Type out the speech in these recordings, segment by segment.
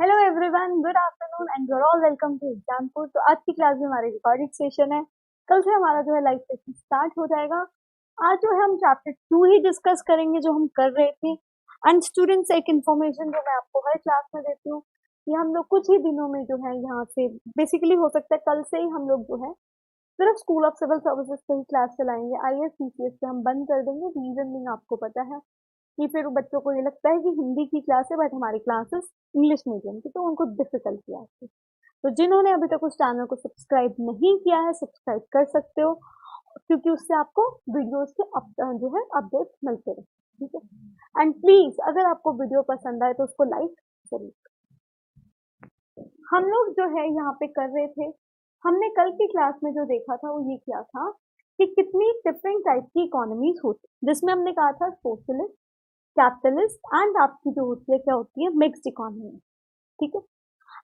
Hello everyone, good afternoon and you are all welcome to Exampur. तो आज की class में हमारी रिकॉर्डेड सेशन है। कल से हमारा जो है लाइव सेशन स्टार्ट हो जाएगा। आज जो है हम चैप्टर 2 ही डिस्कस करेंगे जो हम कर रहे थे। एंड स्टूडेंट्स, एक इन्फॉर्मेशन जो मैं आपको हर क्लास में देती हूँ कि हम लोग कुछ ही दिनों में जो है यहाँ से बेसिकली हो सकता है कल से ही हम लोग जो है सिर्फ स्कूल ऑफ सिविल सर्विसेज से ही क्लास चलाएंगे। आईएएस सीसीएस से हम बंद कर देंगे। रीजन भी आपको पता है कि फिर बच्चों को ये लगता है कि हिंदी की क्लास है बट हमारी क्लासेस इंग्लिश मीडियम की, तो उनको डिफिकल्टी आती है। तो जिन्होंने अभी तक उस चैनल को सब्सक्राइब नहीं किया है, सब्सक्राइब कर सकते हो, क्योंकि उससे आपको वीडियोस के जो है अपडेट मिलते रहे। ठीक है। एंड प्लीज, अगर आपको वीडियो पसंद आए तो उसको लाइक जरूर। हम लोग जो है यहाँ पे कर रहे थे, हमने कल की क्लास में जो देखा था वो ये किया था कि कितनी डिफरेंट टाइप की इकोनॉमीज होती, जिसमें हमने कहा था सोशलिस्ट, कैपिटलिस्ट एंड आपकी जो होती है क्या होती है, मिक्स्ड इकोनॉमी। ठीक है।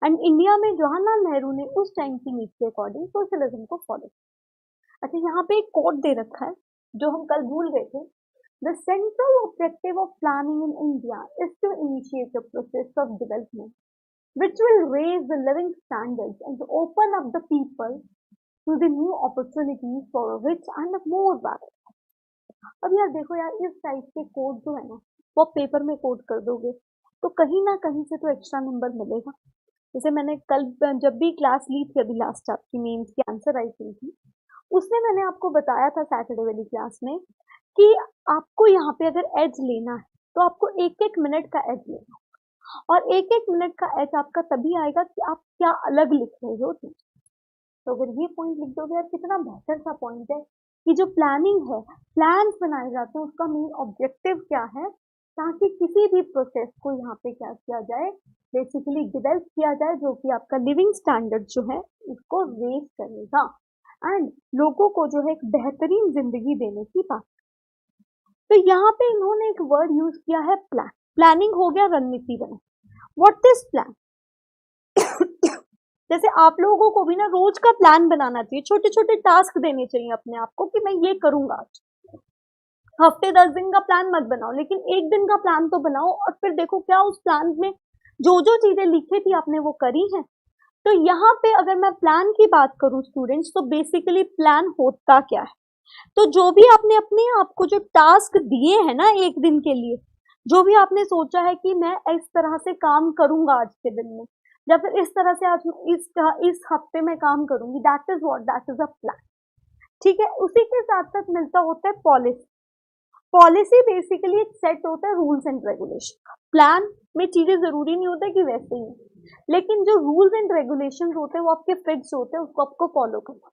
एंड इंडिया में जवाहरलाल नेहरू ने उस टाइम की नीड के अकॉर्डिंग सोशलिज्म को फॉलो किया। अच्छा, यहाँ पे एक कोड दे रखा है जो हम कल भूल गए थे। The central objective of planning in India is to initiate the process of development which will raise the living standards and to open up the people to the new opportunities for a rich and a more balanced। अब यार देखो यार, इस type के code जो है ना वो पेपर में कोड कर दोगे तो कहीं ना कहीं से तो एक्स्ट्रा नंबर मिलेगा। जैसे मैंने कल जब भी क्लास ली थी, अभी लास्ट चैप्टर की मेंस की आंसर राइटिंग थी, उसमें मैंने आपको बताया था सैटरडे वाली क्लास में कि आपको यहाँ पे अगर एज लेना है तो आपको एक एक मिनट का एज लेना है। और एक एक मिनट का एज आपका तभी आएगा कि आप क्या अलग लिख रहे हो तुम। तो अगर ये पॉइंट लिख दोगे यार, कितना बेहतर सा पॉइंट है कि जो प्लानिंग है, प्लान बनाए जाते हैं, उसका मेन ऑब्जेक्टिव क्या है, ताकि किसी भी प्रोसेस को यहाँ पे क्या किया जाए, बेसिकली डेवलप किया जाए, जो कि आपका लिविंग स्टैंडर्ड जो है उसको रेज करेगा एंड लोगों को जो है एक बेहतरीन जिंदगी देने की बात। तो यहाँ पे इन्होंने एक वर्ड यूज किया है प्लान। प्लानिंग हो गया रणनीति बना। What is plan? जैसे आप लोगों को भी ना रोज का प्लान बनाना चाहिए, छोटे छोटे टास्क देने चाहिए अपने आप को कि मैं ये करूंगा आज। हफ्ते 10 दिन का प्लान मत बनाओ, लेकिन एक दिन का प्लान तो बनाओ और फिर देखो क्या उस प्लान में जो जो चीजें लिखी थी आपने वो करी हैं। तो यहाँ पे अगर मैं प्लान की बात करूं स्टूडेंट्स, तो बेसिकली प्लान होता क्या है, तो जो भी आपने अपने आप को जो टास्क दिए हैं ना एक दिन के लिए, जो भी आपने सोचा है कि मैं इस तरह से काम करूंगा आज के दिन में, या फिर इस तरह से आज इस हफ्ते में काम करूंगी, that is what, that is a plan. ठीक है। उसी के साथ साथ मिलता होता है पॉलिसी। पॉलिसी बेसिकली एक सेट होता है रूल्स एंड रेगुलेशन का। प्लान में चीजें जरूरी नहीं होता कि वैसे ही, लेकिन जो रूल्स एंड रेगुलेशन होते हैं वो आपके फिक्स होते हैं, उसको आपको फॉलो करना।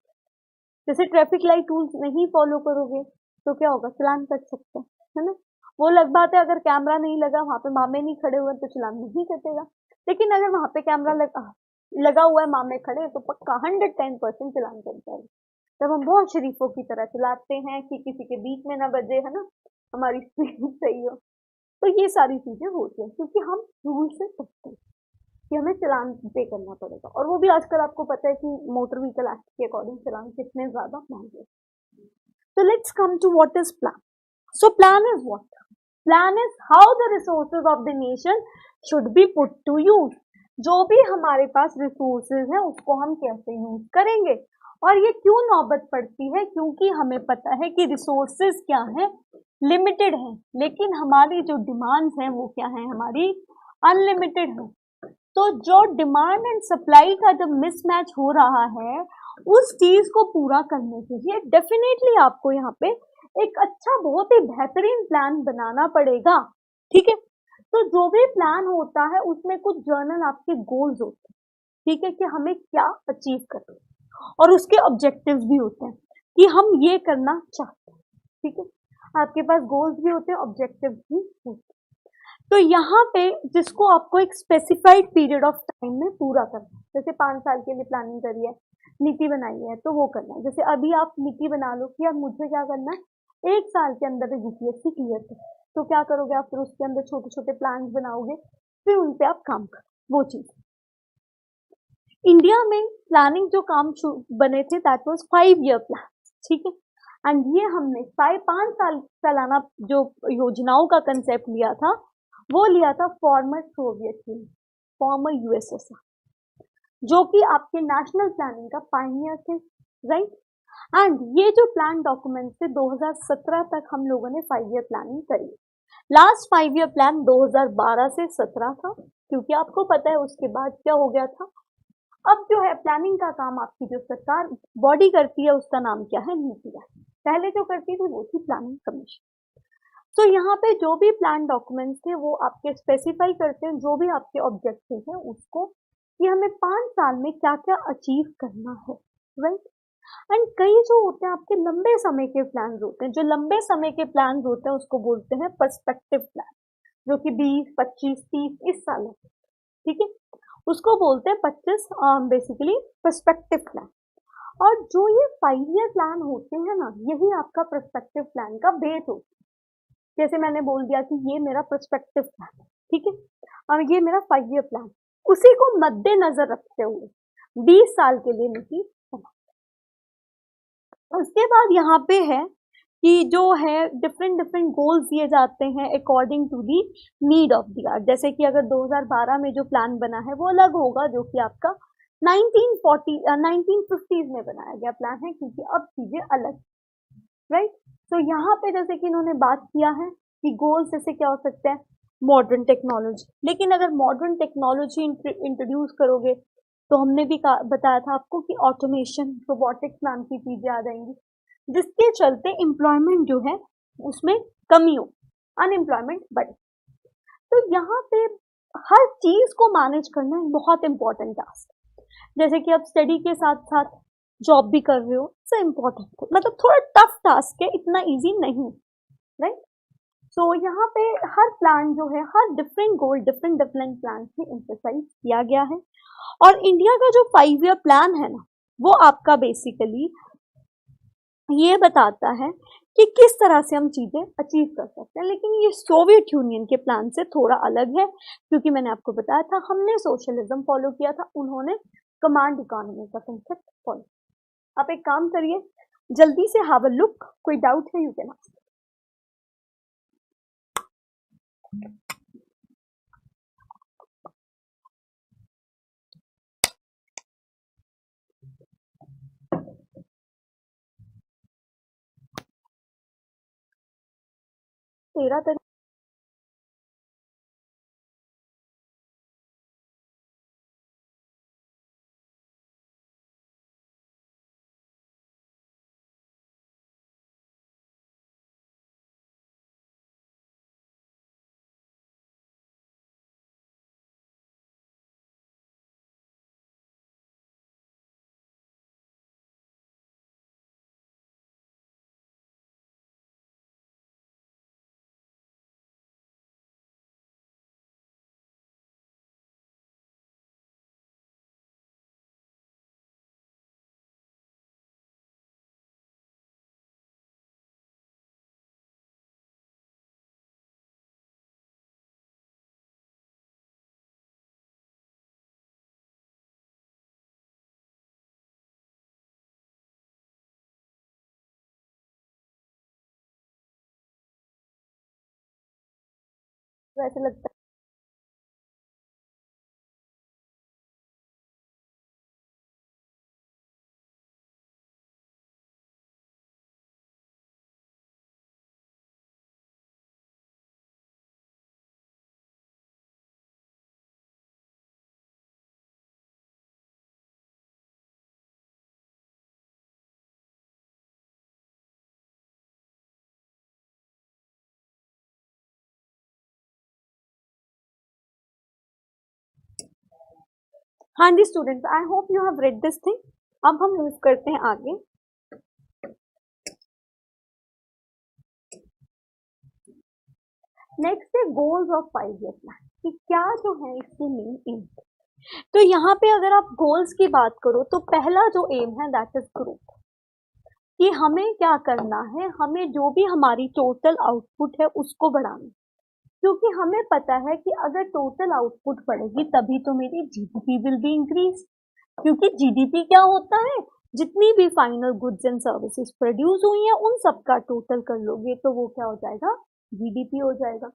जैसे ट्रैफिक लाइट रूल्स नहीं फॉलो करोगे तो क्या होगा, चलान कट सकते हैं, है ना। वो अलग बात है, अगर कैमरा नहीं लगा, वहां पे मामे नहीं खड़े हुए तो चलान नहीं कटेगा। लेकिन अगर वहां पे कैमरा लगा हुआ है, मामे खड़े हैं, तो पक्का 110% चलान कट जाएगा। तब हम बहुत शरीफों की तरह चलाते हैं कि किसी के बीच में ना बजे, है ना, हमारी स्पीड सही हो। तो ये सारी चीजें होती हैं क्योंकि हम रूल से बचते हैं कि हमें चालान पे करना पड़ेगा। और वो भी आजकल आपको पता है कि मोटर व्हीकल एक्ट के अकॉर्डिंग चालान कितने ज्यादा महंगे। तो let's come to what is plan. So plan is what? Plan is how the resources of the nation should be put to use. जो भी हमारे पास रिसोर्सेज है उसको हम कैसे यूज करेंगे। और ये क्यों नौबत पड़ती है, क्योंकि हमें पता है कि रिसोर्सेज क्या है, लिमिटेड है, लेकिन हमारी जो डिमांड्स हैं वो क्या है, हमारी अनलिमिटेड है। तो जो डिमांड एंड सप्लाई का जब मिसमैच हो रहा है, उस चीज को पूरा करने के लिए डेफिनेटली आपको यहाँ पे एक अच्छा, बहुत ही बेहतरीन प्लान बनाना पड़ेगा। ठीक है। तो जो भी प्लान होता है उसमें कुछ जर्नल आपके गोल्स होते हैं, ठीक है, कि हमें क्या अचीव करना है, और उसके ऑब्जेक्टिव्स भी होते हैं कि हम ये करना चाहते हैं। ठीक है। आपके पास गोल्स भी होते हैं, ऑब्जेक्टिव भी होते हैं। तो यहाँ पे जिसको आपको एक स्पेसिफाइड पीरियड ऑफ टाइम में पूरा करना है, जैसे 5 साल के लिए प्लानिंग करी है, नीति बनाई है, तो वो करना है। जैसे अभी आप नीति बना लो कि यार मुझे क्या करना है, 1 साल के अंदर यूपीएससी क्लियर कर, तो क्या करोगे आप, फिर उसके अंदर छोटे छोटे प्लान बनाओगे, फिर उन पे आप काम करो। वो चीज इंडिया में प्लानिंग जो काम बने थे, दैट वाज 5 ईयर प्लान। ठीक है। एंड ये हमने 5 साल सालाना जो योजनाओं का कंसेप्ट लिया था, वो लिया था former Soviet union. Farmer USSR, जो कि आपके नेशनल प्लानिंग का पायनियर थे, राइट। एंड ये जो प्लान डॉक्यूमेंट थे 2017 तक हम लोगों ने 5 ईयर प्लानिंग करी। लास्ट 5 ईयर प्लान 2012 से 17 था, क्योंकि आपको पता है उसके बाद क्या हो गया था। अब जो है प्लानिंग का काम आपकी जो सरकार बॉडी करती है उसका नाम क्या है, नीति आयोग। पहले जो करती थी वो थी प्लानिंग कमीशन। तो यहाँ पे जो भी प्लान डॉक्यूमेंट्स थे वो आपके स्पेसिफाई करते हैं जो भी आपके ऑब्जेक्टिव है उसको, कि हमें 5 साल में क्या क्या अचीव करना है, राइट। एंड कई जो होते हैं आपके लंबे समय के प्लान होते हैं, जो लंबे समय के प्लान होते हैं उसको बोलते हैं पर्सपेक्टिव प्लान, जो कि 20, 25, 30 इस सालों, ठीक है, उसको बोलते हैं 25 बेसिकली पर्सपेक्टिव प्लान। और जो ये 5 ईयर प्लान होते हैं ना, यही आपका पर्सपेक्टिव प्लान का बेस होता है। जैसे मैंने बोल दिया कि ये मेरा पर्सपेक्टिव प्लान, ठीक है, और ये मेरा 5 ईयर प्लान, उसी को मद्देनजर रखते हुए 20 साल के लिए नीति। उसके बाद यहाँ पे है कि जो है डिफरेंट डिफरेंट गोल्स दिए जाते हैं according to the need of the hour. जैसे कि अगर 2012 में जो प्लान बना है वो अलग होगा जो कि आपका 1950s में बनाया गया प्लान है, क्योंकि अब चीजें अलग, राइट। तो यहाँ पे जैसे कि इन्होंने बात किया है कि गोल्स जैसे क्या हो सकते हैं, मॉडर्न टेक्नोलॉजी। लेकिन अगर मॉडर्न टेक्नोलॉजी इंट्रोड्यूस करोगे तो हमने भी बताया था आपको कि ऑटोमेशन, रोबोटिक्स नाम की चीजें आ जाएंगी, जिसके चलते एम्प्लॉयमेंट जो है उसमें कमी हो, अनएम्प्लॉयमेंट बढ़े। तो यहाँ पे हर चीज को मैनेज करना एक बहुत इंपॉर्टेंट टास्क है। जैसे कि आप स्टडी के साथ साथ जॉब भी कर रहे हो, इट्स इम्पोर्टेंट, मतलब थोड़ा टफ टास्क है, इतना इजी नहीं, राइट। सो यहाँ पे हर प्लान जो है, हर different goal different different plan में एम्फसाइज किया गया है। और इंडिया का जो 5 ईयर प्लान है ना, वो आपका बेसिकली ये बताता है कि किस तरह से हम चीजें अचीव कर सकते हैं। लेकिन ये सोवियत यूनियन के प्लान से थोड़ा अलग है, क्योंकि मैंने आपको बताया था हमने सोशलिज्म फॉलो किया था, उन्होंने कमांड इकोनॉमी का कंसेप्ट फॉलो। आप एक काम करिए, जल्दी से हैव अ लुक, कोई डाउट है यू कैन आस्क। तेरा तरीका वैसे लगता है। हाँ जी students, I hope you have read this thing. अब हम मूव करते हैं आगे। नेक्स्ट है गोल्स ऑफ 5 ईयर प्लान, कि क्या जो है इसके मेन एम। तो यहाँ पे अगर आप गोल्स की बात करो तो पहला जो एम है दैट इज ग्रोथ, कि हमें क्या करना है, हमें जो भी हमारी टोटल आउटपुट है उसको बढ़ाना। क्योंकि हमें पता है कि अगर टोटल आउटपुट बढ़ेगी तभी तो मेरी जीडीपी विल बी इंक्रीज। क्योंकि जीडीपी क्या होता है, जितनी भी final goods and services produce हुई हैं उन सबका टोटल कर लोगे तो वो क्या हो जाएगा, जीडीपी हो जाएगा।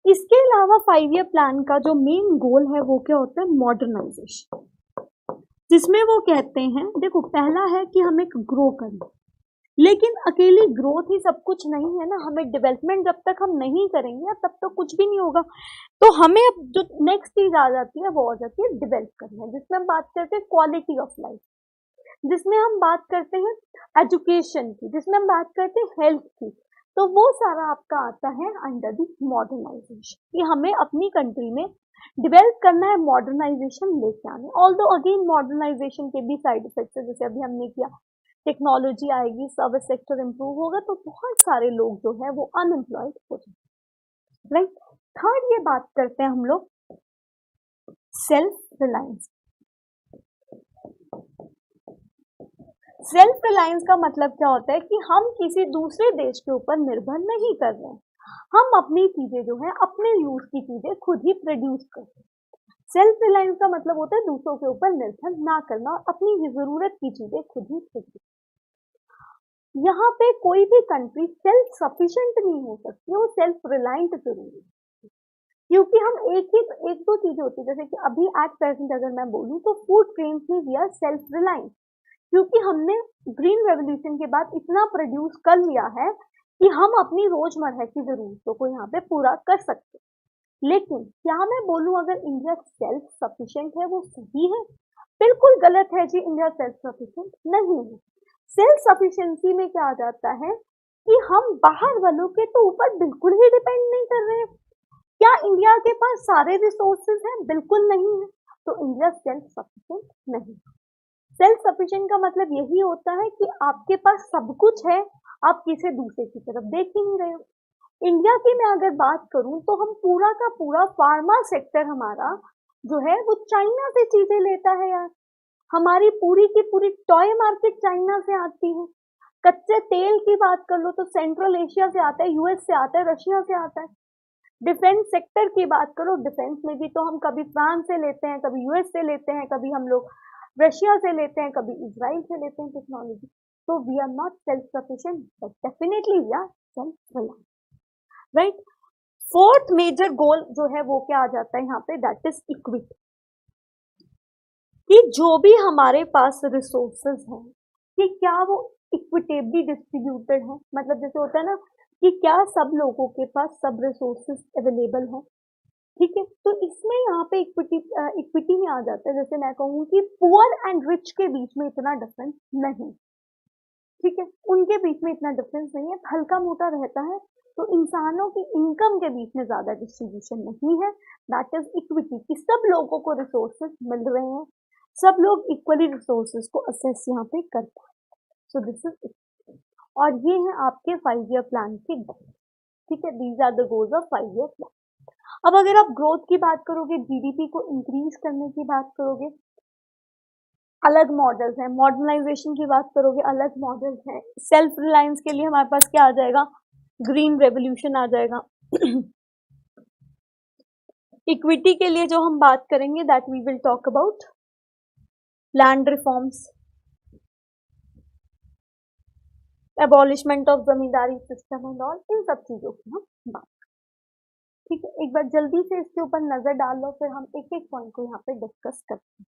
इसके अलावा 5 ईयर प्लान का जो मेन गोल है वो क्या होता है, मॉडर्नाइजेशन, जिसमें वो कहते हैं देखो पहला है कि हम एक ग्रो करें, लेकिन अकेली ग्रोथ ही सब कुछ नहीं है ना, हमें डेवलपमेंट जब तक हम नहीं करेंगे तब तक कुछ भी नहीं होगा। तो हमें अब जो नेक्स्ट चीज आ जाती है वो आ जाती है डेवलप करना, जिसमें हम बात करते हैं क्वालिटी ऑफ लाइफ, जिसमें हम बात करते हैं एजुकेशन की, जिसमें हम बात करते हैं हेल्थ की। तो वो सारा आपका आता है अंडर द मॉडर्नाइजेशन, कि हमें अपनी कंट्री में डेवलप करना है, मॉडर्नाइजेशन लेके आने। ऑल्दो अगेन मॉडर्नाइजेशन के भी साइड इफेक्ट्स है, जैसे अभी हमने किया, टेक्नोलॉजी आएगी, सर्विस सेक्टर इंप्रूव होगा तो बहुत सारे लोग जो है वो अनएम्प्लॉयड हो जाएंगे, राइट। थर्ड ये बात करते हैं हम लोग सेल्फ रिलायंस। सेल्फ रिलायंस का मतलब क्या होता है कि हम किसी दूसरे देश के ऊपर निर्भर नहीं कर रहे हैं, हम अपनी चीजें जो है अपने यूज की चीजें खुद ही प्रोड्यूस करते हैं। सेल्फ रिलायंस का मतलब होता है दूसरों के ऊपर निर्भर ना करना और अपनी जरूरत की चीजें खुद ही प्रोड्यूस। यहाँ पे कोई भी कंट्री सेल्फ सफिशिएंट नहीं हो सकती, वो सेल्फ रिलायंट जरूर है, क्योंकि हम एक दो चीजें होती है, जैसे कि अभी एट प्रेजेंट अगर मैं बोलूँ तो फूड ट्रेन्स में वी आर सेल्फ रिलायंट, क्योंकि हमने ग्रीन रेवोल्यूशन के बाद इतना प्रोड्यूस कर लिया है कि हम अपनी रोजमर्रा की जरूरतों को यहाँ पे पूरा कर सकते हैं। लेकिन क्या मैं बोलूँ अगर इंडिया सेल्फ सफिशिएंट है वो सही है? बिल्कुल गलत है जी, इंडिया सेल्फ सफिशिएंट नहीं है। सेल्फ सफिशिएंसी में क्या आ जाता है कि हम बाहर वालों के तो ऊपर बिल्कुल ही डिपेंड नहीं कर रहे हैं। क्या इंडिया के पास सारे रिसोर्सेज हैं? बिल्कुल नहीं है, तो इंडिया सेल्फ सफिशिएंट नहीं। सेल्फ सफिशिएंट का मतलब यही होता है कि आपके पास सब कुछ है, आप किसी दूसरे की तरफ देख ही नहीं रहे हो। इंडिया की मैं अगर बात करूं तो हम पूरा का पूरा फार्मा सेक्टर हमारा जो है वो चाइना से चीजें लेता है यार। हमारी पूरी की पूरी टॉय मार्केट चाइना से आती है। कच्चे तेल की बात कर लो तो सेंट्रल एशिया से आता है, यूएस से आता है, रशिया से आता है। डिफेंस सेक्टर की बात करो, डिफेंस में भी तो हम कभी फ्रांस से लेते हैं, कभी यूएस से लेते हैं, कभी हम लोग रशिया से लेते हैं, कभी इजराइल से लेते हैं टेक्नोलॉजी। तो we are not self sufficient, but definitely we are self reliant, right. Fourth major goal जो है वो क्या आ जाता है यहाँ पे, दैट इज इक्विटी, कि जो भी हमारे पास रिसोर्सेज हैं कि क्या वो इक्विटेबली डिस्ट्रीब्यूटेड है, मतलब जैसे होता है ना कि क्या सब लोगों के पास सब रिसोर्सेज अवेलेबल है, ठीक है। तो इसमें यहाँ पे इक्विटी में आ जाता है, जैसे मैं कहूँ कि पुअर एंड रिच के बीच में इतना डिफरेंस नहीं, ठीक है, उनके बीच में इतना डिफरेंस नहीं है, हल्का मोटा रहता है। तो इंसानों की इनकम के बीच में ज्यादा डिस्ट्रीब्यूशन नहीं है, दैट इज इक्विटी, कि सब लोगों को रिसोर्सेज मिल रहे हैं, सब लोग इक्वली रिसोर्सेज को असेस यहाँ पे कर पाए। सो दिस इज, और ये है आपके 5 ईयर प्लान के गोल, ठीक है, these are the goals of 5 year plan. अब अगर आप ग्रोथ की बात करोगे, जीडीपी को इंक्रीज करने की बात करोगे, अलग मॉडल्स हैं। मॉडर्नाइजेशन की बात करोगे, अलग मॉडल्स हैं। सेल्फ रिलायंस के लिए हमारे पास क्या आ जाएगा, ग्रीन रेवोल्यूशन आ जाएगा। इक्विटी के लिए जो हम बात करेंगे, that we will talk about land reforms, abolishment of zamindari system and all, इन सब चीजों की हम बात, ठीक है। एक बार जल्दी से इसके ऊपर नजर डाल लो, फिर हम एक एक पॉइंट को यहाँ पे डिस्कस करते हैं।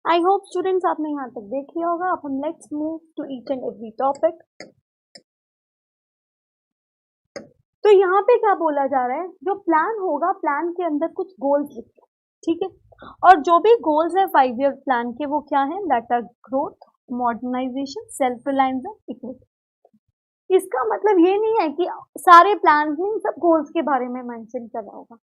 आई होप स्टूडेंट्स आपने यहाँ तक देख लिया होगा। अब हम let's move to each and every topic. तो यहाँ पे क्या बोला जा रहा है, जो प्लान होगा, प्लान के अंदर कुछ गोल्स लिखे, ठीक है, और जो भी गोल्स है 5 ईयर प्लान के वो क्या है, that are growth, modernisation, self reliance and equity. इसका मतलब ये नहीं है कि सारे प्लान में सब गोल्स के बारे में मेंशन कर रहा होगा।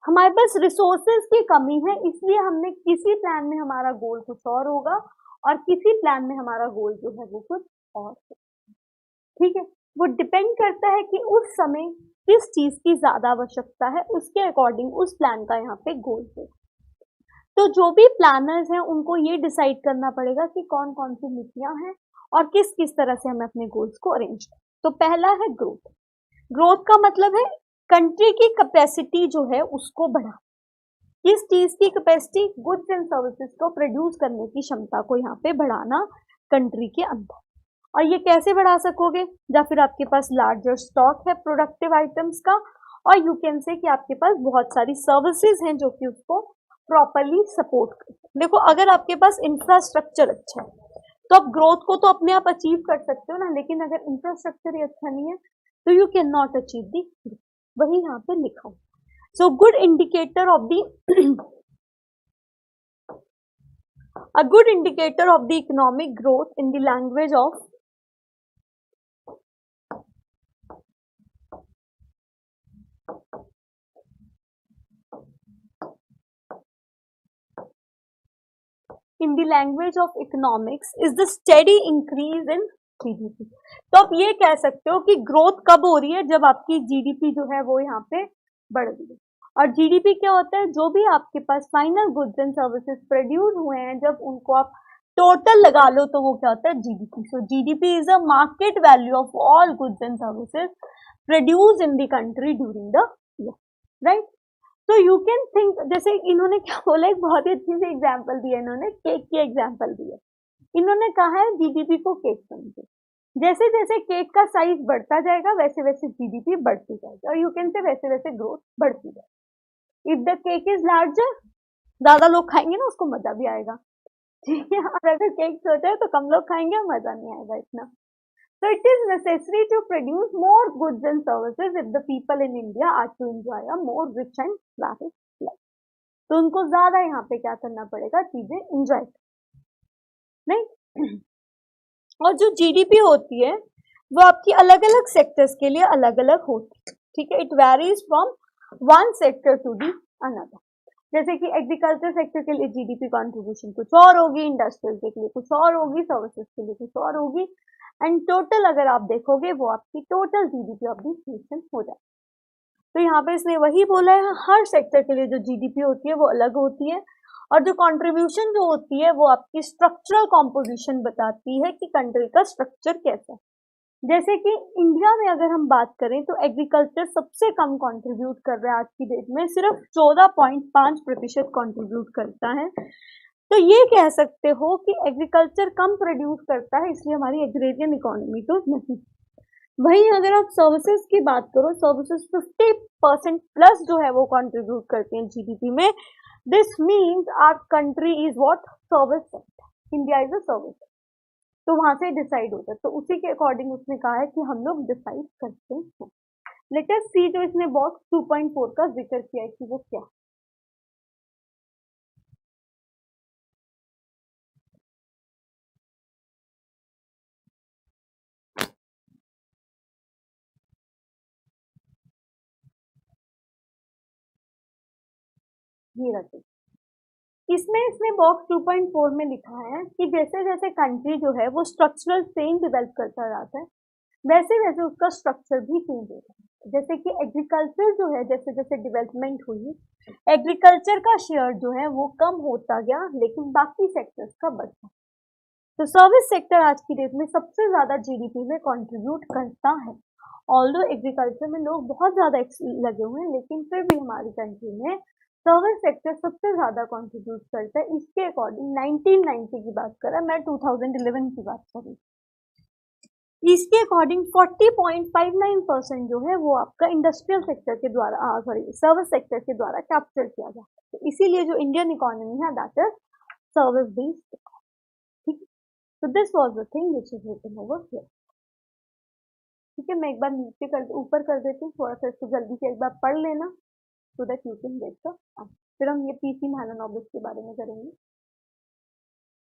हमारे पास रिसोर्सेज की कमी है, इसलिए हमने किसी प्लान में हमारा गोल कुछ और होगा और किसी प्लान में हमारा गोल जो है वो कुछ और, ठीक है। वो डिपेंड करता है कि उस समय किस चीज की ज्यादा आवश्यकता है, उसके अकॉर्डिंग उस प्लान का यहाँ पे गोल है। तो जो भी प्लानर्स हैं उनको ये डिसाइड करना पड़ेगा कि कौन कौन सी नीतियां हैं और किस किस तरह से हमें अपने गोल्स को अरेंज करें। तो पहला है ग्रोथ। ग्रोथ का मतलब है कंट्री की कैपेसिटी जो है उसको बढ़ा, किस चीज की कैपेसिटी, गुड्स एंड सर्विसेज को प्रोड्यूस करने की क्षमता को यहाँ पे बढ़ाना कंट्री के अंदर। और ये कैसे बढ़ा सकोगे, या फिर आपके पास लार्जर स्टॉक है प्रोडक्टिव आइटम्स का, और यू कैन से कि आपके पास बहुत सारी सर्विसेज हैं जो कि उसको प्रॉपरली सपोर्ट करते। देखो अगर आपके पास इंफ्रास्ट्रक्चर अच्छा है तो आप ग्रोथ को तो अपने आप अचीव कर सकते हो ना, लेकिन अगर इंफ्रास्ट्रक्चर ही अच्छा नहीं है तो you can not achieve the, वही यहाँ पे लिखा हो। So good indicator of the a good indicator of the economic growth in the language of economics is the steady increase in GDP. तो आप ये कह सकते हो कि ग्रोथ कब हो रही है, जब आपकी जीडीपी जो है वो यहाँ पे बढ़ रही है। और जीडीपी क्या होता है, जो भी आपके पास final goods and services produce हुए हैं जब उनको आप टोटल लगा लो तो वो क्या होता है, GDP. So GDP is a market value of all goods and services produce in the country during the year, right. तो यू कैन थिंक, जैसे इन्होंने क्या बोला, एक बहुत ही अच्छी सी एग्जाम्पल दी है, इन्होंने केक की एग्जाम्पल दी है। इन्होंने कहा है जीडीपी को केक समझो, जैसे जैसे केक का साइज बढ़ता जाएगा वैसे वैसे जीडीपी बढ़ती जाएगी, और यू कैन से वैसे वैसे ग्रोथ बढ़ती जाएगी। If the cake is larger, ज्यादा लोग खाएंगे ना, उसको मजा भी आएगा, ठीक है। और अगर केक छोटा है तो कम लोग खाएंगे, मजा नहीं आएगा इतना। So it is necessary to produce more goods and services if the people in India are to enjoy a more rich and lavish life. तो उनको ज्यादा यहाँ पे क्या करना पड़ेगा, चीजें enjoy, नहीं। और जो जीडीपी होती है वो आपकी अलग अलग सेक्टर्स के लिए अलग अलग होती है, ठीक है। It varies from one sector to the another. जैसे कि एग्रीकल्चर सेक्टर के लिए जीडीपी कंट्रीब्यूशन कुछ और होगी, इंडस्ट्रियल के लिए कुछ और होगी, सर्विसेज के लिए कुछ और होगी, एंड टोटल अगर आप देखोगे वो आपकी total GDP of the nation हो जाए। तो यहाँ पे इसने वही बोला है, हर सेक्टर के लिए जो जीडीपी होती है वो अलग होती है, और जो कंट्रीब्यूशन जो होती है वो आपकी स्ट्रक्चरल कॉम्पोजिशन बताती है कि कंट्री का स्ट्रक्चर कैसा है। जैसे कि इंडिया में अगर हम बात करें तो एग्रीकल्चर सबसे कम कंट्रीब्यूट कर रहा है आज की डेट में, सिर्फ 14.5% कंट्रीब्यूट करता है। तो ये कह सकते हो कि एग्रीकल्चर कम प्रोड्यूस करता है, इसलिए हमारी एग्रेरियन इकोनॉमी तो नहीं। वहीं अगर आप सर्विसेज की बात करो, सर्विसेज 50% प्लस जो है वो कंट्रीब्यूट करते हैं जीडीपी में। This means our country is what, service sector, India is a service. तो वहां से डिसाइड होता है, तो उसी के अकॉर्डिंग उसने कहा है कि हम लोग डिसाइड करते हैं। लेट अस सी, जो इसने बॉक्स 2.4 का जिक्र किया है कि वो क्या है। ये रखिए, इसमें इसने बॉक्स 2.4 में लिखा है कि जैसे जैसे कंट्री जो है वो स्ट्रक्चरल चेंज डेवलप करता जाता है वैसे वैसे उसका स्ट्रक्चर भी चेंज होता है। जैसे कि एग्रीकल्चर जो है, जैसे जैसे डेवलपमेंट हुई, एग्रीकल्चर का शेयर जो है वो कम होता गया, लेकिन बाकी सेक्टर्स का बढ़ता। तो सर्विस सेक्टर आज की डेट में सबसे ज्यादा जीडीपी में कंट्रीब्यूट करता है। ऑल्दो एग्रीकल्चर में लोग बहुत ज्यादा लगे हुए हैं, लेकिन फिर भी हमारी कंट्री में सर्विस सेक्टर सबसे ज्यादा कंट्रीब्यूट करता है। इसके अकॉर्डिंग 1990 की बात करें, मैं 2011 की बात करूँ, इसके अकॉर्डिंग 40.59% जो है वो आपका इंडस्ट्रियल सेक्टर के द्वारा, सॉरी, सर्विस सेक्टर के द्वारा कैप्चर किया जाता है। तो इसीलिए जो इंडियन इकोनॉमी है दैट इज सर्विस बेस्ड, ठीक है। तो this was the thing which is written over here, ठीक है। मैं एक बार नीचे कर ऊपर कर देती हूँ, थोड़ा सा इसको जल्दी से एक बार पढ़ लेना, so that you can get the answer. फिर हम ये पीसी महालनोबिस के बारे में करेंगे,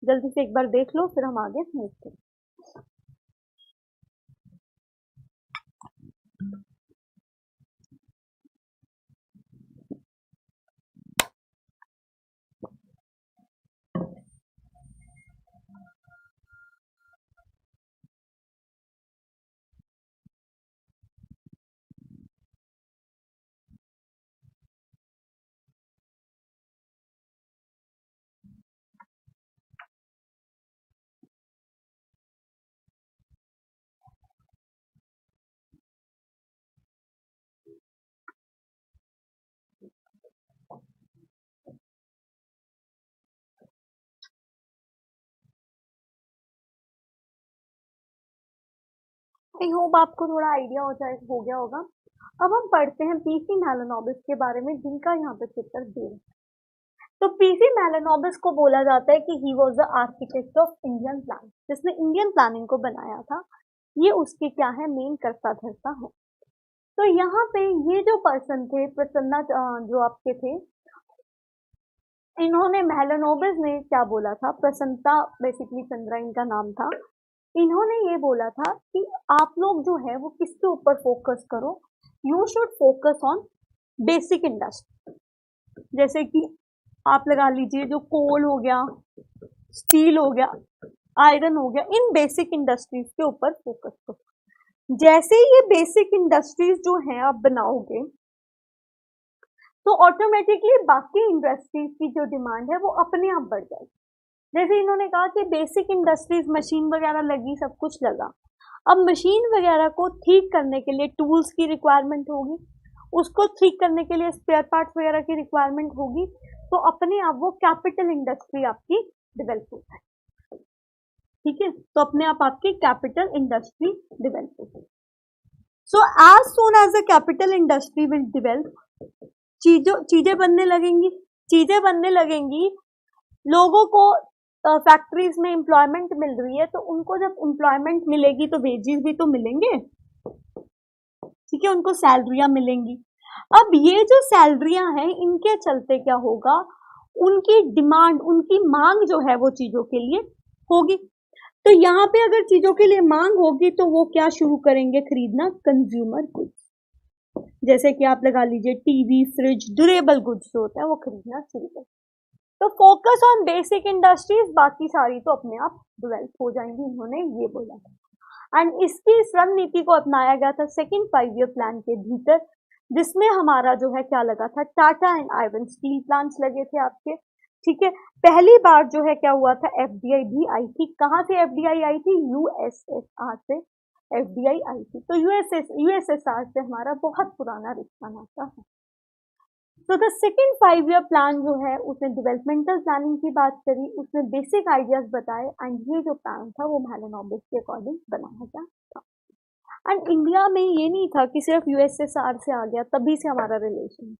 जल्दी से एक बार देख लो, फिर हम आगे मूव करें। आई होप आपको थोड़ा आइडिया हो गया होगा। अब हम पढ़ते हैं पीसी मैलोनोबिस के बारे में, जिनका यहाँ पे चित्र दे रहे हैं। तो पीसी मैलोनोबिस को बोला जाता है कि he was the architect of Indian plan, जिसने इंडियन प्लानिंग को बनाया था। ये उसके क्या है, मेन कर्ता धर्ता है। तो यहाँ पे ये जो पर्सन थे, प्रसन्ना जो आपके थे, इन्होंने मैलोनोबिस ने क्या बोला था, प्रसन्नता बेसिकली चंद्रा इनका नाम था। इन्होंने ये बोला था कि आप लोग जो है वो किसके ऊपर फोकस करो, you should focus on basic industry. जैसे कि आप लगा लीजिए जो कोल हो गया, स्टील हो गया, आयरन हो गया, इन बेसिक इंडस्ट्रीज के ऊपर फोकस करो। जैसे ये बेसिक इंडस्ट्रीज जो हैं आप बनाओगे, तो ऑटोमेटिकली बाकी इंडस्ट्रीज की जो डिमांड है वो अपने आप बढ़ जाएगी। जैसे इन्होंने कहा कि बेसिक इंडस्ट्रीज, मशीन वगैरह लगी, सब कुछ लगा, अब मशीन वगैरह को ठीक करने के लिए टूल्स की रिक्वायरमेंट होगी, उसको ठीक करने के लिए स्पेयर पार्ट्स वगैरह की रिक्वायरमेंट होगी, तो अपने आप वो कैपिटल इंडस्ट्री आपकी डेवलप हो जाए। ठीक है, तो अपने आप आपकी कैपिटल इंडस्ट्री डेवलप हो जाए। So as soon as the capital industry will develop, चीजें बनने लगेंगी, लोगों को फैक्ट्रीज में एम्प्लॉयमेंट मिल रही है, तो उनको जब एम्प्लॉयमेंट मिलेगी तो वेजेस भी तो मिलेंगे, ठीक है, उनको सैलरियां मिलेंगी। अब ये जो सैलरियां हैं, इनके चलते क्या होगा, उनकी डिमांड, उनकी मांग जो है वो चीजों के लिए होगी। तो यहाँ पे अगर चीजों के लिए मांग होगी तो वो क्या शुरू करेंगे खरीदना, कंज्यूमर गुड्स। जैसे कि आप लगा लीजिए टीवी, फ्रिज, ड्यूरेबल गुड्स जो होता है वो खरीदना शुरू करें। तो फोकस ऑन बेसिक इंडस्ट्रीज, बाकी सारी तो अपने आप डेवलप हो जाएंगी, इन्होंने ये बोला था। एंड इसकी इस रणनीति को अपनाया गया था सेकेंड 5 ईयर प्लान के भीतर, जिसमें हमारा जो है क्या लगा था, Tata and iron steel plants लगे थे आपके। ठीक है, पहली बार जो है क्या हुआ था, एफडीआई भी आई थी। कहाँ से एफडीआई आई थी, यूएसएसआर से एफडीआई आई थी। तो यूएसएसआर से हमारा बहुत पुराना रिश्ता नाता है। तो द सेकेंड 5 ईयर प्लान जो है उसने डेवलपमेंटल प्लानिंग की बात करी, उसने बेसिक आइडियाज बताए, एंड ये जो प्लान था वो मैलोनोबिस के अकॉर्डिंग बनाया गया था। एंड इंडिया में ये नहीं था कि सिर्फ यूएसएसआर से आ गया तभी से हमारा रिलेशन,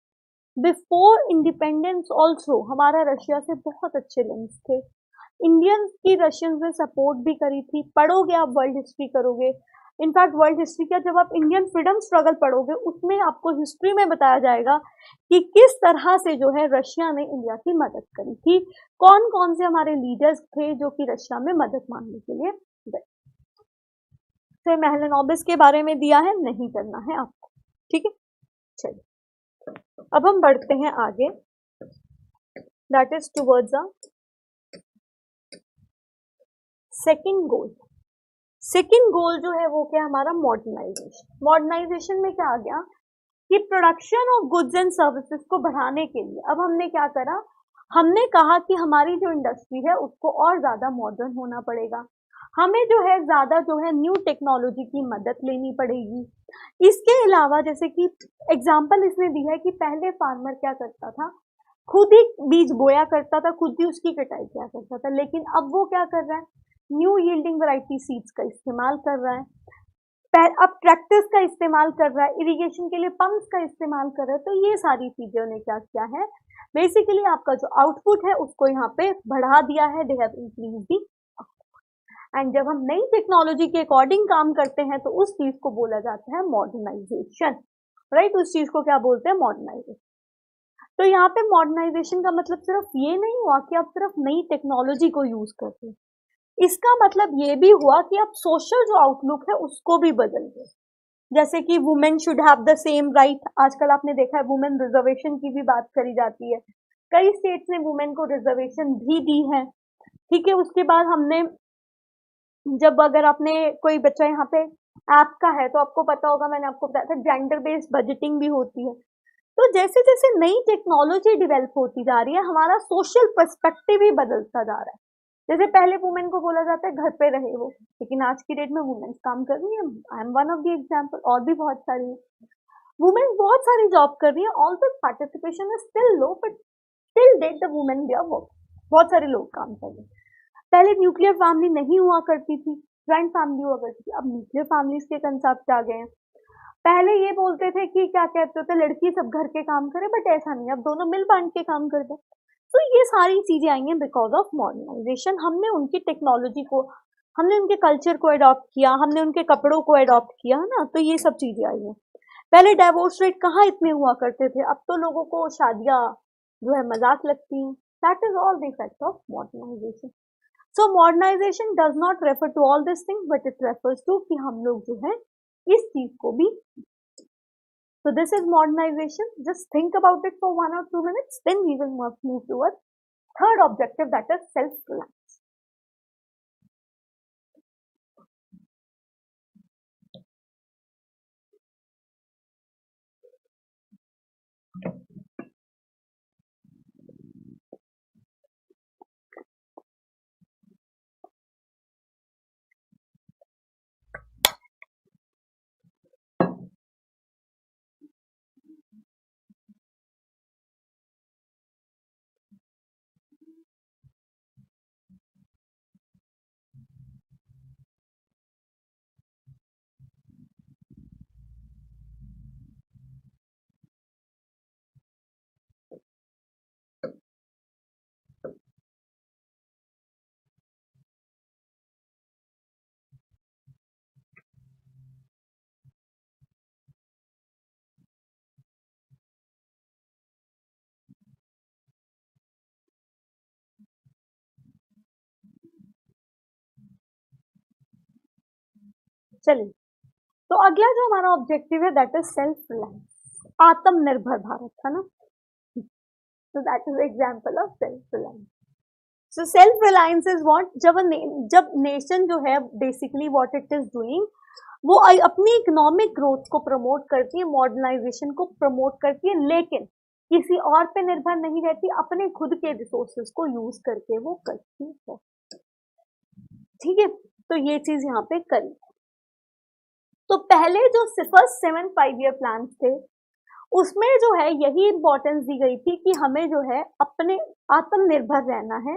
बिफोर इंडिपेंडेंस ऑल्सो हमारा रशिया से बहुत अच्छे लिंक्स थे। इंडियंस की रशियंस ने सपोर्ट भी करी थी। पढ़ोगे आप, वर्ल्ड हिस्ट्री करोगे, इनफैक्ट वर्ल्ड हिस्ट्री का जब आप इंडियन फ्रीडम स्ट्रगल पढ़ोगे, उसमें आपको हिस्ट्री में बताया जाएगा कि किस तरह से जो है रशिया ने इंडिया की मदद करी थी, कौन कौन से हमारे लीडर्स थे जो कि रशिया में मदद मांगने के लिए गए। तो मैलोनोबिस के बारे में दिया है, नहीं करना है आपको, ठीक है। चलिए अब हम बढ़ते हैं आगे, that is towards a second goal. Second गोल जो है वो क्या, हमारा मॉडर्नाइजेशन। मॉडर्नाइजेशन में क्या आ गया कि production of goods and services को बढ़ाने के लिए अब हमने क्या करा, हमने कहा कि हमारी जो इंडस्ट्री है उसको और ज्यादा मॉडर्न होना पड़ेगा, हमें जो है ज्यादा जो है न्यू टेक्नोलॉजी की मदद लेनी पड़ेगी। इसके अलावा जैसे कि एग्जाम्पल इसमें दी है कि पहले फार्मर क्या करता था, खुद ही बीज बोया करता था, खुद ही उसकी कटाई किया करता था, लेकिन अब वो क्या कर रहा है, न्यू यील्डिंग वैरायटी सीड्स का इस्तेमाल कर रहा है, अब ट्रैक्टर्स का इस्तेमाल कर रहा है, इरिगेशन के लिए पंप्स का इस्तेमाल कर रहा है। तो ये सारी चीजें ने क्या किया है, बेसिकली आपका जो आउटपुट है उसको यहाँ पे बढ़ा दिया है, they have increase the. And जब हम नई टेक्नोलॉजी के अकॉर्डिंग काम करते हैं तो उस चीज को बोला जाता है मॉडर्नाइजेशन, राइट। उस चीज को क्या बोलते हैं, मॉडर्नाइजेशन। तो यहाँ पे मॉडर्नाइजेशन का मतलब सिर्फ ये नहीं हुआ कि आप सिर्फ नई टेक्नोलॉजी को यूज करते हैं, इसका मतलब ये भी हुआ कि आप सोशल जो आउटलुक है उसको भी बदल गए। जैसे कि women should have the same right, आजकल आपने देखा है वुमेन रिजर्वेशन की भी बात करी जाती है, कई स्टेट्स ने वुमेन को रिजर्वेशन भी दी है, ठीक है। उसके बाद हमने जब अगर आपने कोई बच्चा यहाँ पे ऐप का है तो आपको पता होगा, मैंने आपको बताया था जेंडर बेस्ड बजटिंग भी होती है। तो जैसे जैसे नई टेक्नोलॉजी डेवलप होती जा रही है, हमारा सोशल पर्सपेक्टिव भी बदलता जा रहा है। जैसे पहले वुमेन को बोला जाता है घर पे रहे वो, लेकिन आज की डेट में वुमेन काम कर रही है, I am one of the example, और भी बहुत सारी वुमेन बहुत सारी जॉब कर रही है, also participation is still low, but still that the women they are work, बहुत सारे लोग काम कर रहे हैं। पहले न्यूक्लियर फैमिली नहीं हुआ करती थी, ज्वाइंट फैमिली हुआ करती थी, अब न्यूक्लियर फैमिलीज के कंसेप्ट आ गए हैं। पहले ये बोलते थे कि क्या कहते थे, लड़की सब घर के काम करे, बट ऐसा नहीं, अब दोनों मिल बांट के काम करते हैं। तो ये सारी चीजें आई हैं बिकॉज ऑफ मॉडर्नाइजेशन। हमने उनकी टेक्नोलॉजी को, हमने उनके कल्चर को अडॉप्ट किया, हमने उनके कपड़ों को अडॉप्ट किया, है ना, तो ये सब चीजें आई हैं। पहले डाइवोर्स रेट कहाँ इतने हुआ करते थे, अब तो लोगों को शादियां जो है मजाक लगती हैं। That is all the effect of modernisation. So modernisation does not refer to all this thing, but it refers to कि हम लोग जो है इस चीज को भी। So this is modernization. Just think about it for 1 or 2 minutes. Then we will move towards third objective, that is self-reliance. चलिए, तो अगला जो हमारा ऑब्जेक्टिव है दैट इज सेल्फ रिलायंस, आत्मनिर्भर भारत, है ना। So that is example of self reliance. So self reliance is what, जब नेशन जो है basically what it is doing, वो अपनी इकोनॉमिक ग्रोथ को प्रमोट करती है, मॉडर्नाइजेशन को प्रमोट करती है, लेकिन किसी और पे निर्भर नहीं रहती, अपने खुद के रिसोर्सेज को यूज करके वो करती है। ठीक है, तो ये चीज यहाँ पे करी। तो पहले जो फर्स्ट 7 5 ईयर प्लान थे, उसमें जो है यही इंपॉर्टेंस दी गई थी कि हमें जो है अपने आत्मनिर्भर रहना है,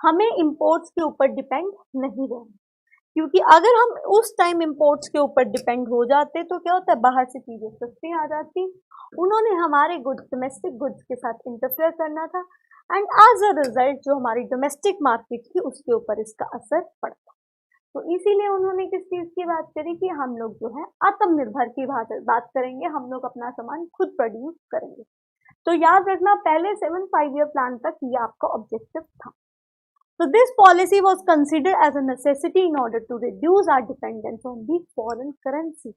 हमें इंपोर्ट्स के ऊपर डिपेंड नहीं रहना, क्योंकि अगर हम उस टाइम इंपोर्ट्स के ऊपर डिपेंड हो जाते तो क्या होता है, बाहर से चीजें सस्ती आ जाती, उन्होंने हमारे गुड्स, डोमेस्टिक गुड्स के साथ इंटरफेयर करना था, एंड एज अ रिजल्ट जो हमारी डोमेस्टिक मार्केट थी उसके ऊपर इसका असर पड़ता। तो इसीलिए उन्होंने किस चीज की बात करी कि हम लोग जो है आत्मनिर्भर की बात करेंगे, हम लोग अपना सामान खुद प्रोड्यूस करेंगे। तो याद रखना, पहले 7 5 ईयर प्लान तक ये आपका ऑब्जेक्टिव था। So this policy was considered as a necessity in order to reduce our dependence on the foreign currency.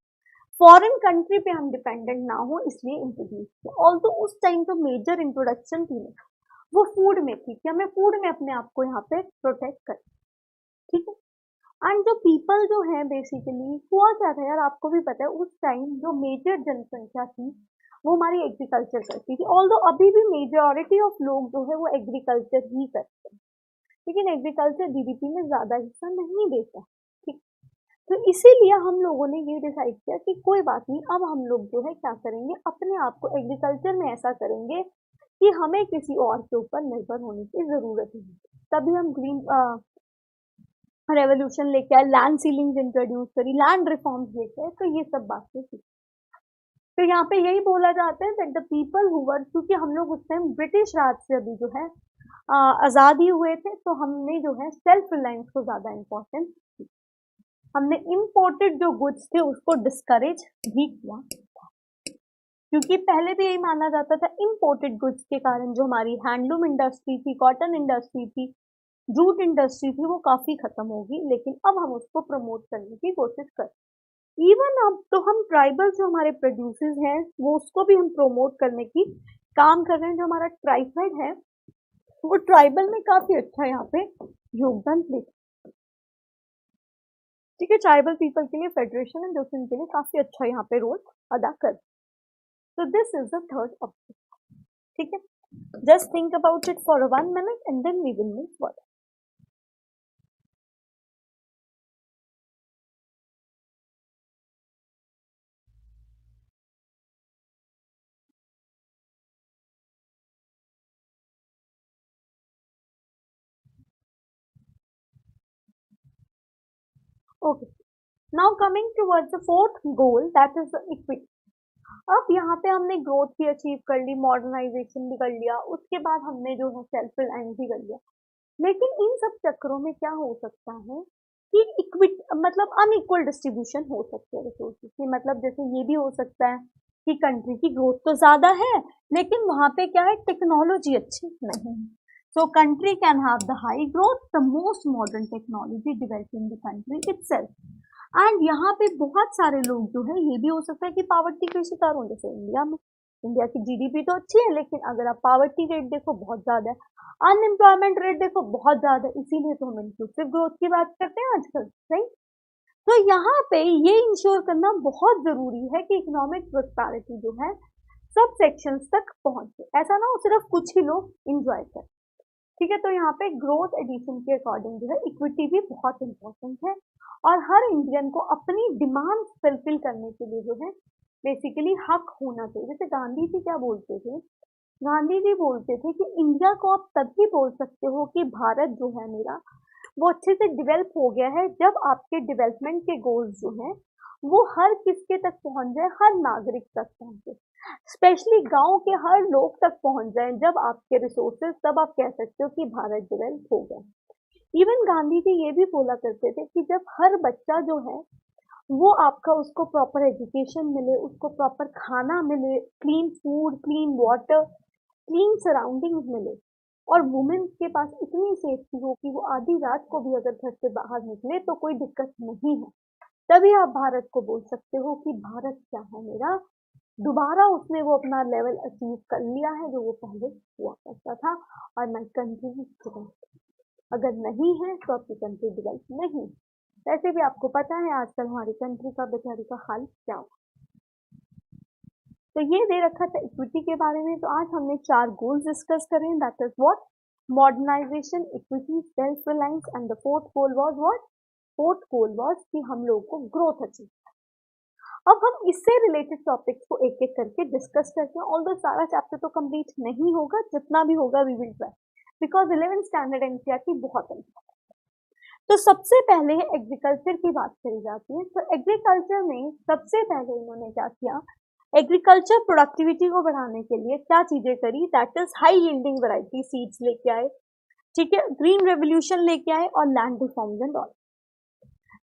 Foreign country पे हम डिपेंडेंट ना हो इसलिए इंट्रोड्यूस किया। ऑल्सो उस टाइम तो मेजर इंट्रोडक्शन थी ना, वो फूड में थी कि हमें फूड में अपने आप को यहाँ पे प्रोटेक्ट करें। ठीक है, एंड जो पीपल जो है बेसिकली हुआ क्या था यार, आपको भी पता है उस टाइम जो मेजर जनसंख्या थी वो हमारी एग्रीकल्चर करती थी। ऑल्दो अभी भी मेजॉरिटी ऑफ लोग जो है वो एग्रीकल्चर ही करते हैं, लेकिन एग्रीकल्चर जीडीपी में ज्यादा हिस्सा नहीं देता। ठीक, तो इसीलिए हम लोगों ने ये डिसाइड किया कि कोई बात नहीं, अब हम लोग जो है क्या करेंगे, अपने आप को एग्रीकल्चर में ऐसा करेंगे कि हमें किसी और के ऊपर निर्भर होने की जरूरत नहीं। तभी हम ग्रीन रेवोल्यूशन लेके आए, लैंड सीलिंग इंट्रोड्यूस करी, लैंड रिफॉर्म्स लेके आए, तो ये सब बातें थी। तो यहाँ पे यही बोला जाता है that the people who were, क्योंकि हम लोग उस टाइम ब्रिटिश राज से अभी जो है आजादी हुए थे, तो हमने जो है सेल्फ रिलायंस को ज्यादा इंपॉर्टेंस दी। हमने इंपोर्टेड जो गुड्स थे उसको डिस्करेज भी किया, क्योंकि पहले भी यही माना जाता था इंपोर्टेड गुड्स के कारण जो हमारी हैंडलूम इंडस्ट्री थी, कॉटन इंडस्ट्री थी, जूट इंडस्ट्री थी, वो काफी खत्म होगी, लेकिन अब हम उसको प्रमोट करने की कोशिश कर, इवन अब तो हम ट्राइबल जो हमारे प्रोड्यूसर्स हैं वो उसको भी हम प्रमोट करने की काम कर रहे हैं। जो हमारा ट्राइफेड है वो ट्राइबल में काफी अच्छा यहाँ पे योगदान देता। ठीक है, ट्राइबल पीपल के लिए फेडरेशन है जो कि उनके लिए काफी अच्छा यहाँ पे रोल अदा कर। So this is the third objective. ठीक है, just think about it for 1 minute and then we will move forward. Okay, now coming towards the fourth goal, that is the equity. अब यहाँ पे हमने ग्रोथ भी achieve कर ली, modernisation भी कर लिया, उसके बाद हमने जो है सेल्फ रिलायंस भी कर लिया। लेकिन इन सब चक्करों में क्या हो सकता है कि इक्विटी मतलब अनइक्वल डिस्ट्रीब्यूशन हो सकते हैं रिसोर्सेज की। मतलब जैसे ये भी हो सकता है कि कंट्री की ग्रोथ तो ज्यादा है लेकिन वहां पे क्या है, टेक्नोलॉजी अच्छी नहीं है। सो country can have the high growth, the most modern technology developing the country itself. And यहाँ पे बहुत सारे लोग जो है, ये भी हो सकता है कि पावर्टी के शिकार हों, जैसे इंडिया में। इंडिया की जीडीपी तो अच्छी है लेकिन अगर आप पावर्टी रेट देखो बहुत ज्यादा है, अनएम्प्लॉयमेंट रेट देखो बहुत ज्यादा है, इसीलिए तो हम इंक्लूसिव ग्रोथ की बात करते हैं आजकल, राइट। तो यहाँ पे ये इंश्योर करना बहुत जरूरी है कि इकोनॉमिक प्रोस्पेरिटी जो है सब सेक्शंस तक पहुंचे, ऐसा ना हो सिर्फ कुछ ही लोग इंजॉय करें। ठीक है, तो यहाँ पे ग्रोथ एडिशन के अकॉर्डिंग जो है इक्विटी भी बहुत इंपॉर्टेंट है और हर इंडियन को अपनी डिमांड फुलफिल करने के लिए जो है बेसिकली हक होना चाहिए। जैसे गांधी जी क्या बोलते थे, गांधी जी बोलते थे कि इंडिया को आप तभी बोल सकते हो कि भारत जो है मेरा वो अच्छे से डेवलप हो गया है जब आपके डेवलपमेंट के गोल्स जो हैं वो हर किसके तक पहुंच जाए, हर नागरिक तक पहुंचे, स्पेशली गांव के हर लोग तक पहुंच जाए। जब आपके रिसोर्सेज, तब आप कह सकते हो कि भारत डेवलप हो गया। इवन गांधी जी ये भी बोला करते थे कि जब हर बच्चा जो है वो आपका, उसको प्रॉपर एजुकेशन मिले, उसको प्रॉपर खाना मिले, clean food, clean water, clean surroundings मिले और वुमेन के पास इतनी सेफ्टी हो कि वो आधी रात को भी अगर घर से बाहर निकले तो कोई दिक्कत नहीं है, तभी आप भारत को बोल सकते हो कि भारत क्या है मेरा, दोबारा उसने वो अपना लेवल अचीव कर लिया है जो वो पहले हुआ करता था। और माई कंट्री इज डेवलप। अगर नहीं है तो आपकी कंट्री डेवलप नहीं। वैसे भी आपको पता है आजकल हमारी कंट्री का बेचारी का हाल क्या हो। तो ये दे रखा था इक्विटी के बारे में। तो आज हमने 4 गोल्स डिस्कस करें, that is what, modernisation, equity, self reliance and the fourth goal was what, fourth goal was कि हम लोगों को ग्रोथ अचीव। अब हम इससे रिलेटेड टॉपिक्स को एक एक करके डिस्कस करते हैं। ऑल्दो सारा चैप्टर तो कंप्लीट नहीं होगा, जितना भी होगा we will try, because 11th standard NCERT बहुत इंपॉर्टेंट। तो सबसे पहले एग्रीकल्चर की बात करी जाती है। तो एग्रीकल्चर में सबसे पहले इन्होंने क्या किया, एग्रीकल्चर प्रोडक्टिविटी को बढ़ाने के लिए क्या चीजें करी, that is high yielding variety seeds लेके आए, ठीक है, ग्रीन रेवोल्यूशन लेके आए और लैंड रिफॉर्म्स एंड ऑल।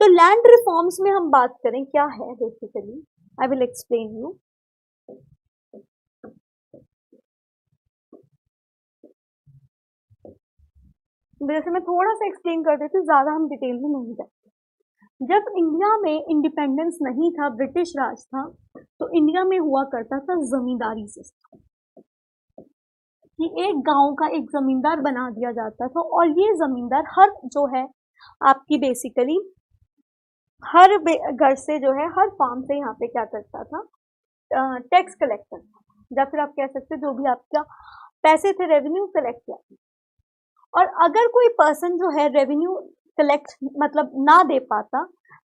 तो लैंड रिफॉर्म्स में हम बात करें क्या है basically, I will explain you. जैसे मैं थोड़ा सा एक्सप्लेन कर देती हूँ, ज्यादा हम डिटेल में नहीं जाते। जब इंडिया में इंडिपेंडेंस नहीं था, ब्रिटिश राज था, तो इंडिया में हुआ करता था जमींदारी सिस्टम, कि एक गांव का एक जमींदार बना दिया जाता था और ये जमींदार हर जो है आपकी बेसिकली हर घर से जो है, हर फार्म से यहाँ पे क्या करता था, टैक्स कलेक्ट करता, या फिर आप कह सकते जो भी आपका पैसे थे रेवेन्यू कलेक्ट किया। और अगर कोई पर्सन जो है रेवेन्यू कलेक्ट मतलब ना दे पाता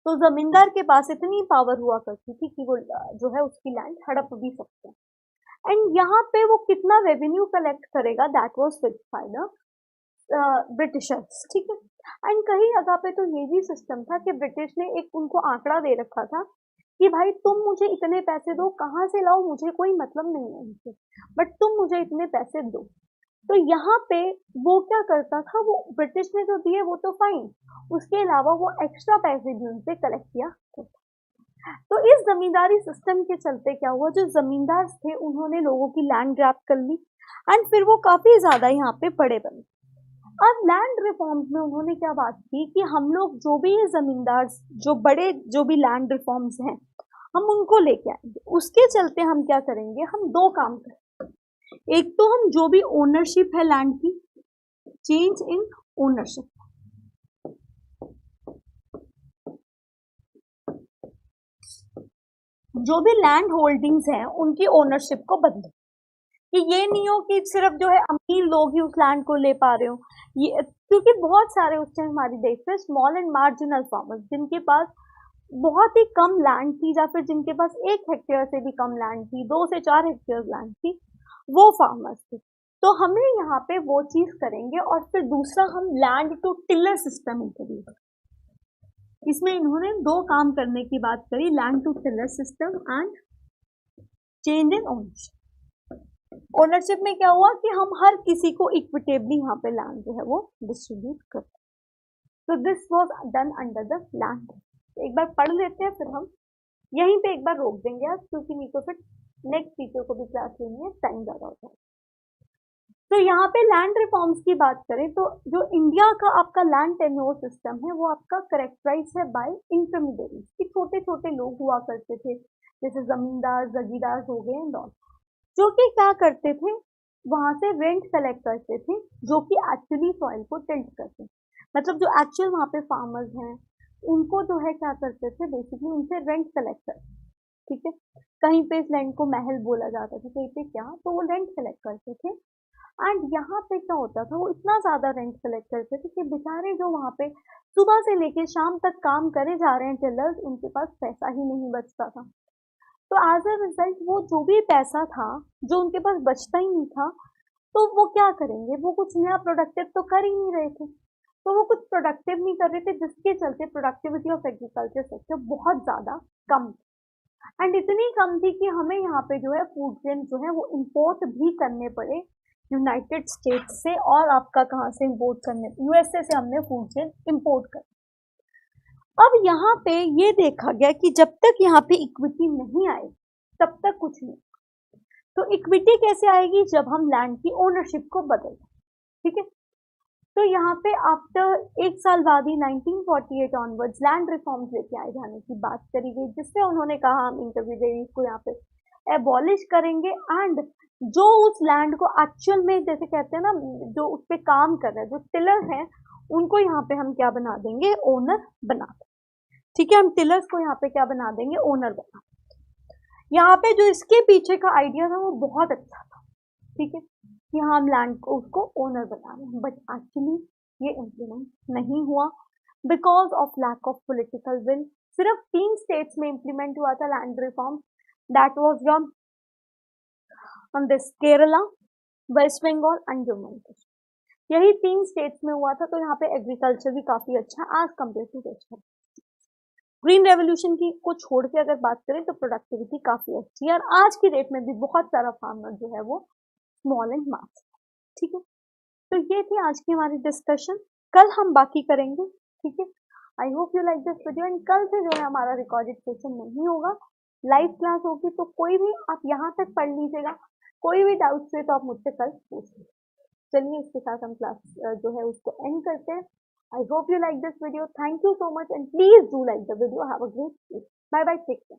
तो जमींदार के पास इतनी पावर हुआ करती थी कि वो जो है उसकी लैंड हड़प भी सकते हैं। एंड यहाँ पे वो कितना रेवेन्यू कलेक्ट करेगा, that was fixed by the Britishers, ठीक है। एंड कई जगह पे तो ये भी सिस्टम था कि ब्रिटिश ने एक उनको आंकड़ा दे रखा था कि भाई तुम मुझे इतने पैसे दो, कहाँ से लाओ मुझे कोई मतलब नहीं है उनसे, बट तुम मुझे इतने पैसे दो। तो यहाँ पे वो क्या करता था, वो ब्रिटिश ने जो दिए वो तो फाइन, उसके अलावा वो एक्स्ट्रा पैसे भी उनसे कलेक्ट किया करता। तो इस जमींदारी सिस्टम के चलते क्या हुआ, जो जमींदार थे उन्होंने लोगों की लैंड ग्रैब कर ली एंड फिर वो काफी ज्यादा यहाँ पे बड़े बने। अब लैंड रिफॉर्म्स में उन्होंने क्या बात की कि हम लोग जो भी ये जमींदार, जो बड़े जो भी लैंड रिफॉर्म्स हैं हम उनको लेके आएंगे। उसके चलते हम क्या करेंगे, हम 2 काम करेंगे। एक तो हम जो भी ओनरशिप है लैंड की, चेंज इन ओनरशिप, जो भी लैंड होल्डिंग्स हैं उनकी ओनरशिप को बदले, कि ये नहीं हो कि सिर्फ जो है अमीर लोग ही उस लैंड को ले पा रहे हो। ये क्योंकि बहुत सारे उस टाइम हमारे देश में स्मॉल एंड मार्जिनल फार्मर्स जिनके पास बहुत ही कम लैंड थी या फिर जिनके पास 1 हेक्टेयर से भी कम लैंड थी, 2 से 4 हेक्टेयर लैंड थी, वो फार्मर्स थे। तो हमें यहाँ पे वो चीज करेंगे और फिर दूसरा हम land to tiller system introduce, इसमें इन्होंने दो काम करने की बात करी, land to tiller system and change in ownership. Ownership में क्या हुआ कि हम हर किसी को इक्विटेबली यहाँ पे लैंड जो है वो डिस्ट्रीब्यूट करते हैं। तो this was done under the land. एक बार पढ़ लेते हैं, फिर हम यहीं पे एक बार रोक देंगे आज, क्योंकि नहीं तो फिर नेक्स्ट टीचर को भी क्लास लेनी है, टाइम ज़्यादा होता है। तो यहाँ पे लैंड रिफॉर्म्स की बात करें तो जो इंडिया का आपका लैंड टेन्योर सिस्टम है वो आपका करेक्टराइज है बाय इंटरमीडिएट कि छोटे छोटे लोग हुआ करते थे, जैसे जमींदार जगीदार हो गए एंड ऑल, जो कि क्या करते थे, वहां से रेंट कलेक्ट करते थे, जो कि एक्चुअली सॉइल को टिल्ट करते, मतलब जो एक्चुअल वहां पे फार्मर्स हैं उनको जो है क्या करते थे, बेसिकली उनसे रेंट कलेक्ट करते। ठीक है, कहीं पे इस लैंड को महल बोला जाता था, कहीं पे क्या, तो वो रेंट कलेक्ट करते थे। एंड यहाँ पे क्या होता था, वो इतना ज्यादा रेंट कलेक्ट करते थे कि बेचारे जो वहाँ पे सुबह से लेके शाम तक काम करे जा रहे हैं टेलर्स, उनके पास पैसा ही नहीं बचता था। तो एज अ रिजल्ट वो जो भी पैसा था जो उनके पास बचता ही नहीं था, तो वो क्या करेंगे, वो कुछ नया प्रोडक्टिव तो कर ही नहीं रहे थे, तो वो कुछ प्रोडक्टिव नहीं कर रहे थे, जिसके चलते प्रोडक्टिविटी ऑफ एग्रीकल्चर सेक्टर बहुत ज्यादा कम, एंड इतनी कम थी कि हमें यहाँ पे जो है फूड ग्रेन जो है वो इंपोर्ट भी करने पड़े यूनाइटेड स्टेट्स से, और आपका कहाँ से इंपोर्ट करने, यूएसए से हमने फूड ग्रेन इंपोर्ट कर। अब यहाँ पे ये देखा गया कि जब तक यहाँ पे इक्विटी नहीं आए तब तक कुछ नहीं। तो इक्विटी कैसे आएगी, जब हम लैंड की ओनरशिप को बदलें। ठीक है, तो यहाँ पे आफ्टर एक साल बाद ही 1948 ऑनवर्ड्स लैंड रिफॉर्म्स लेके आए जाने की बात करी गई, जिससे उन्होंने कहा हम इंटरमीडिएट को यहाँ पे एबॉलिश करेंगे, एंड जो उस लैंड को एक्चुअल में जैसे कहते हैं ना, जो उस पर काम कर रहे हैं, जो टिलर हैं, उनको यहाँ पे हम क्या बना देंगे, ओनर बना देंगे। ठीक है, हम टिलर्स को यहाँ पे क्या बना देंगे, ओनर बना देंगे। यहाँ पे जो इसके पीछे का आइडिया था वो बहुत अच्छा था। ठीक है, कि हाँ हम लैंड को उसको ओनर बना रहे हैं, बट एक्चुअली ये इम्प्लीमेंट नहीं हुआ because of lack of political will. सिर्फ 3 स्टेट्स में इम्प्लीमेंट हुआ था land reform, that was your on this Kerala, West Bengal and Jammu and Kashmir. यही 3 स्टेट्स में हुआ था, तो यहाँ पे एग्रीकल्चर भी काफी अच्छा as compare to west. Green revolution की को छोड़ के अगर बात करें तो प्रोडक्टिविटी काफी अच्छी है, और आज की डेट में भी बहुत सारा फार्मर जो है वो स्मॉल एंड मास। ठीक है, तो ये थी आज की हमारी डिस्कशन, कल हम बाकी करेंगे। ठीक है, आई hope you like this video, and कल से जो है हमारा रिकॉर्डेड सेशन नहीं होगा, लाइव क्लास होगी, तो कोई भी आप यहाँ तक पढ़ लीजिएगा, कोई भी डाउट्स है तो आप मुझसे कल पूछ लीजिए। चलिए इसके साथ हम क्लास जो है उसको एंड करते हैं। I hope you like this video. Thank you so much, and please do like the video. Have a great day. Bye bye. Take care.